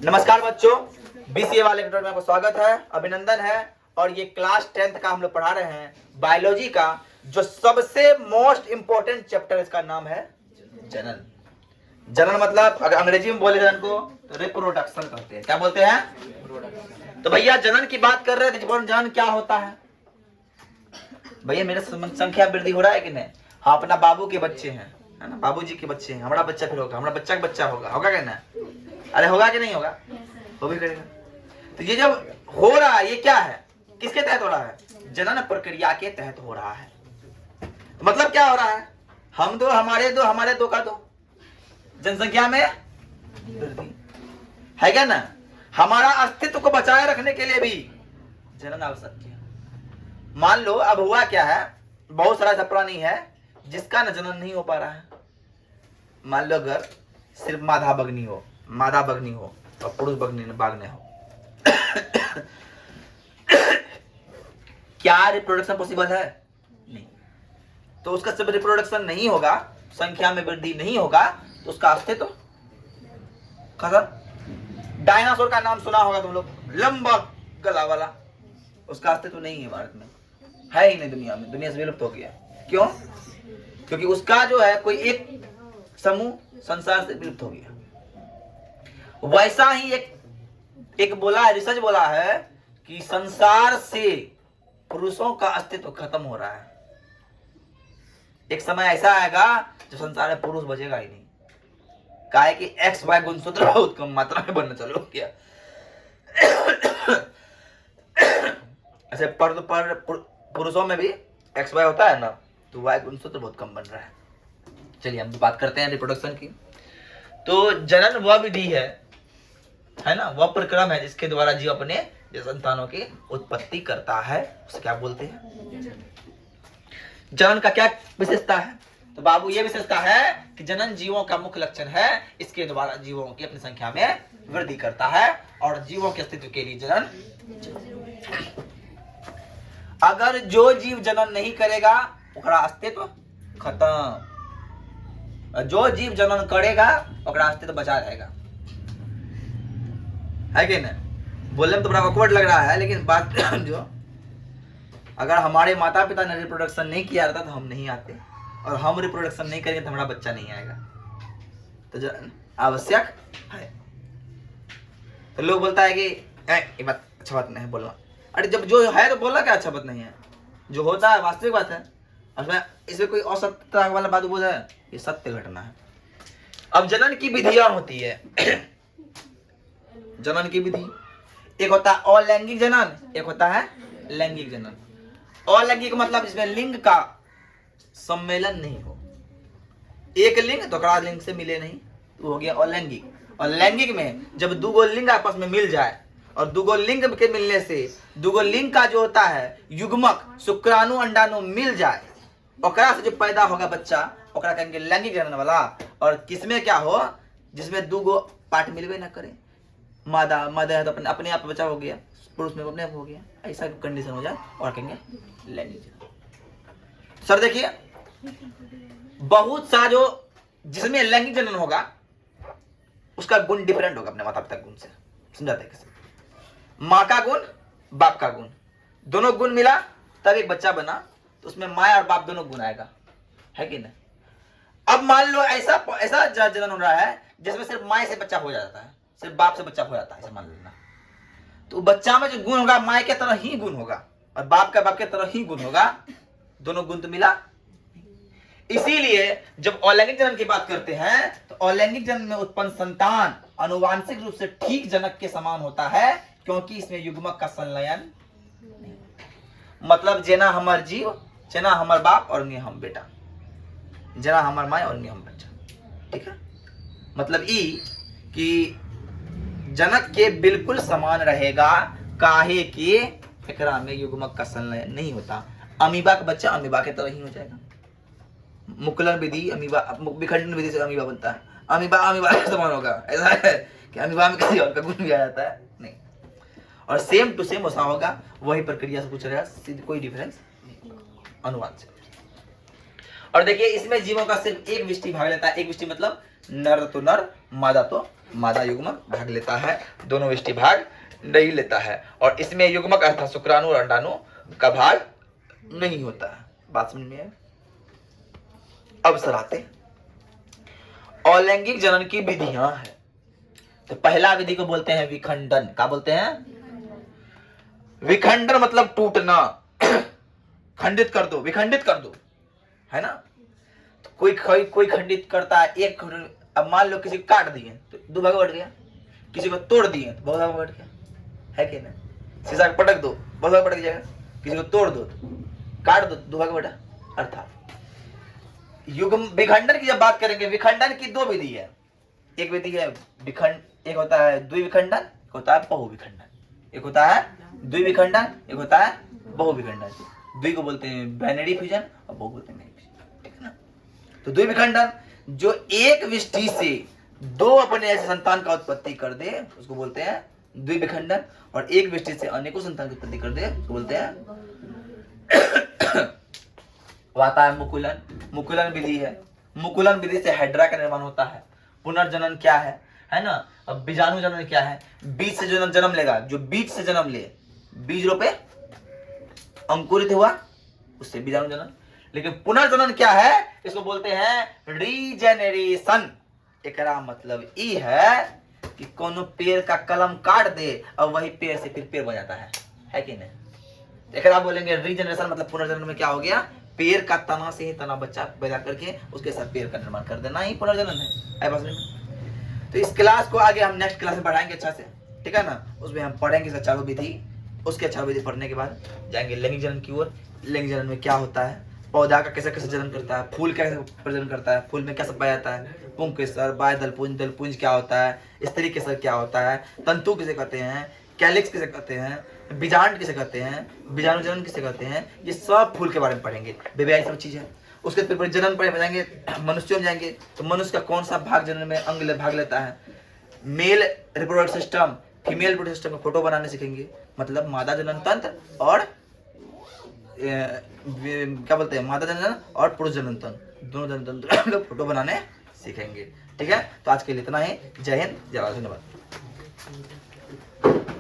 नमस्कार बच्चों, बीसीए वाले वीडियो में आपका स्वागत है, अभिनंदन है। और ये क्लास 10th का हम लोग पढ़ा रहे हैं बायोलॉजी का, जो सबसे मोस्ट इंपॉर्टेंट चैप्टर, इसका नाम है जनन। जनन मतलब अगर अंग्रेजी में बोले जनन को तो रिप्रोडक्शन कहते हैं। क्या बोलते हैं? तो भैया जनन की बात कर रहे थे, जनन क्या होता है? भैया मेरा संख्या वृद्धि हो रहा है कि नहीं? हाँ, अपना बाबू के बच्चे हैं, है ना, बाबूजी के बच्चे हैं, हमारा बच्चा फिर होगा, हमारा बच्चा का बच्चा होगा क्या ना? अरे होगा कि नहीं होगा? हो भी करेगा। तो ये जब हो रहा है, ये क्या है, किसके तहत हो रहा है? जनन प्रक्रिया के तहत हो रहा है। तो मतलब क्या हो रहा है? हम दो, हमारे दो का दो, जनसंख्या में वृद्धि है क्या ना? हमारा अस्तित्व को बचाए रखने के लिए भी जनन आवश्यक है। मान लो अब हुआ क्या है, बहुत सारा ऐसा प्राणी है जिसका न जनन नहीं हो पा रहा है। मान लो अगर सिर्फ मादा बगनी हो और पुरुष बगनी बागने हो, क्या रिप्रोडक्शन पॉसिबल है? नहीं। तो उसका जब रिप्रोडक्शन नहीं होगा, संख्या में वृद्धि नहीं होगा, तो उसका अस्तित्व खत्म। डायनासोर का नाम सुना होगा तुम लोग, लंबा गला वाला, उसका अस्तित्व नहीं है भारत में, है ही नहीं, दुनिया से विलुप्त हो गया। क्यों? क्योंकि उसका जो है कोई एक समूह संसार से विलुप्त हो गया। वैसा ही एक बोला है, रिसर्च बोला है कि संसार से पुरुषों का अस्तित्व खत्म हो रहा है। एक समय ऐसा आएगा जब संसार में पुरुष बचेगा ही नहीं। काहे कि एक्स वाई गुणसूत्र बहुत कम मात्रा में बनना चालू हो गया। ऐसे पर पुरुषों में भी एक्स वाई होता है ना, तो वाई गुणसूत्र बहुत कम बन रहा है। चलिए हम बात करते हैं रिप्रोडक्शन की। तो जनन वह विधि है ना, वह प्रक्रम है जिसके द्वारा जीव अपने संतानों की उत्पत्ति करता है, उसे क्या बोलते हैं? जनन का क्या विशेषता है? तो बाबू ये विशेषता है कि जनन जीवों का मुख्य लक्षण है। इसके द्वारा जीवों की अपनी संख्या में वृद्धि करता है और जीवों के अस्तित्व के लिए जनन। अगर जो जीव जनन नहीं करेगा, उसका अस्तित्व खत्म। जो जीव जनन करेगा, उसका अस्तित्व बचा रहेगा, है कि नहीं? बोलने में तो बड़ा awkward लग रहा है, लेकिन बात जो, अगर हमारे माता पिता ने रिप्रोडक्शन नहीं किया रहता तो हम नहीं आते, और हम रिप्रोडक्शन नहीं करेंगे तो हमारा बच्चा नहीं आएगा। तो जो आवश्यक है। तो लोग बोलता है कि ये बात अच्छा बात नहीं बोलना। अरे जब जो है तो बोलना क्या अच्छा बात नहीं है? जो होता है वास्तविक बात है, इसमें कोई असत्य वाला बात बोल है, ये सत्य घटना है। अब जनन की विधियां होती है। जनन की विधि, एक होता है अलैंगिक जनन, एक होता है लैंगिक जनन। अलैंगिक मतलब जिसमें लिंग का सम्मेलन नहीं हो, एक लिंग दूसरा लिंग से मिले नहीं, तो हो गया अलैंगिक। और लैंगिक में जब दो लिंग आपस में मिल जाए, और दो लिंग के मिलने से दो लिंग का जो होता है युग्मक, शुक्राणु अंडाणु मिल जाए, ओकरा से जो पैदा होगा बच्चा, ओकरा कहेंगे लैंगिक जनन वाला। और किसमें क्या हो, जिसमें दो पार्ट मिलवे ना करे, मादा है तो अपने आप बच्चा हो गया, पुरुष में अपने आप हो गया, ऐसा कंडीशन हो जाए और कहेंगे लैंगिक जनन। सर देखिए, बहुत सा जो जिसमें लैंगिक जनन होगा उसका गुण डिफरेंट होगा अपने माता पिता गुण से। समझाते हैं कैसे? माँ का गुण, बाप का गुण, दोनों गुण मिला तब एक बच्चा बना, तो उसमें माँ और बाप दोनों गुण आएगा, है कि नहीं? अब मान लो ऐसा जनन हो रहा है जिसमें सिर्फ माँ से बच्चा हो जाता है, सिर्फ बाप से बच्चा हो जाता है, ऐसा मान लेना। तो बच्चा में जो गुण होगा माँ के तरह ही गुण होगा, और बाप के तरह ही गुण होगा, दोनों गुण तो मिला। इसीलिए जब अलैंगिक जनन की बात करते हैं, तो अलैंगिक जनन में उत्पन्न संतान आनुवांशिक रूप से ठीक जनक के समान होता है, क्योंकि इसमें युग्मक का संलयन नहीं। मतलब जेना हमार जीव, जेना हमार बाप और नहीं हम बेटा, जेना हमार माँ और नहीं हम बच्चा। ठीक है? मतलब ई कि जनक के बिल्कुल समान रहेगा, काहे कि एकरा में युग्मक का संलयन नहीं होता। अमीबा का बच्चा अमीबा के तरह ही हो जाएगा। मुकुलन विधि, अमीबा विखंडन विधि से अमीबा बनता है, अमीबा के समान होगा। ऐसा है कि अमीबा में किसी और का गुण भी आ जाता है? नहीं। और सेम टू सेम वैसा होगा, वही प्रक्रिया से पूछ रहा है, कोई डिफरेंस नहीं, अनुवाद से। और देखिए इसमें जीवों का सिर्फ एक विष्टि भाग लेता है। एक विष्टि मतलब नर तो नर, मादा तो मादा युग्मक भाग लेता है, दोनों व्यष्टि भाग नहीं लेता है। और इसमें युग्मक अर्थात शुक्राणु और अंडाणु का भाग नहीं होता है। बात समझ में है? अब सर आते अलैंगिक जनन की विधियां है। तो पहला विधि को बोलते हैं विखंडन। क्या बोलते हैं? विखंडन मतलब टूटना, खंडित कर दो, विखंडित कर दो, है ना। तो कोई खंडित करता है एक। अब मान लो किसी को काट दिए तो 2 भाग बढ़ गया, किसी को तोड़ दिए तो बहुत भाग बढ़ गया, है कि नहीं। शीशा को पटक दो, बहुत भाग बढ़ जाएगा। किसी को तोड़ दो, काट दो, 2 भाग बढ़ा। अर्थात युग्म विखंडन की जब बात करेंगे, विखंडन की 2 विधि है। एक विधि है विखंड, एक होता है द्विविखंडन, एक होता है बहुविखंडन। एक होता है द्विविखंडन, एक होता है बहुविखंडन। द्वि को बोलते हैं बाइनरी फ्यूजन और बहु बोलते हैं, ठीक है ना। तो द्विविखंडन जो एक विष्टि से 2 अपने ऐसे संतान का उत्पत्ति कर दे उसको बोलते हैं द्विविखंडन। और एक विष्टि से अनेकों संतान की उत्पत्ति कर दे उसको बोलते हैं आता है मुकुलन। मुकुलन विधि है। मुकुलन विधि से हाइड्रा का निर्माण होता है। पुनर्जनन क्या है ना। अब बीजाणु जनन क्या है? बीज से जो जन्म लेगा, जो बीज से जन्म ले, बीज रोपे अंकुरित हुआ, उससे बीजाणु जनन। लेकिन पुनर्जनन क्या है? इसको बोलते हैं रीजेनरेशन। एकरा मतलब ई है कि कोनो पेड़ का कलम काट दे और वही पेड़ से फिर पेड़ बन जाता है कि नहीं। एकरा बोलेंगे रीजेनरेशन। मतलब पुनर्जनन में क्या हो गया? पेड़ का तना से ही तना बच्चा पैदा करके उसके साथ पेड़ का निर्माण कर देना ही पुनर्जनन है। तो इस क्लास को आगे हम नेक्स्ट क्लास में पढ़ाएंगे अच्छा से, ठीक है ना। उसमें हम पढ़ेंगे चारों विधि। उसके चारों विधि पढ़ने के बाद जाएंगे लैंगिक जनन की ओर। लैंगिक जनन में क्या होता है, पौधा का कैसे कैसे जनन करता है, फूल कैसे प्रजनन करता है, फूल में क्या सब पाया जाता है, पुंकेसर, बाह्यदलपुंज, दलपुंज क्या होता है, स्त्री केसर क्या होता है, तंतु किसे कहते हैं, कैलिक्स किसे कहते हैं, बीजांड किसे कहते हैं, बीजाणु जनन किसे कहते हैं, ये सब फूल के बारे में पढ़ेंगे। बेबी सब चीज है। उसके फिर जनन पर जाएंगे, मनुष्यों में जाएंगे तो मनुष्य का कौन सा भाग जनन में अंग भाग लेता है। Male reproductive system, female reproductive system का फोटो बनाने सीखेंगे। मतलब मादा जनन तंत्र और क्या बोलते हैं, मादा जनन और पुरुष जनन तंत्र, दोनों जनन तंत्र का फोटो बनाने सीखेंगे। ठीक है, तो आज के लिए इतना ही। जय हिंद, जय भारत, धन्यवाद।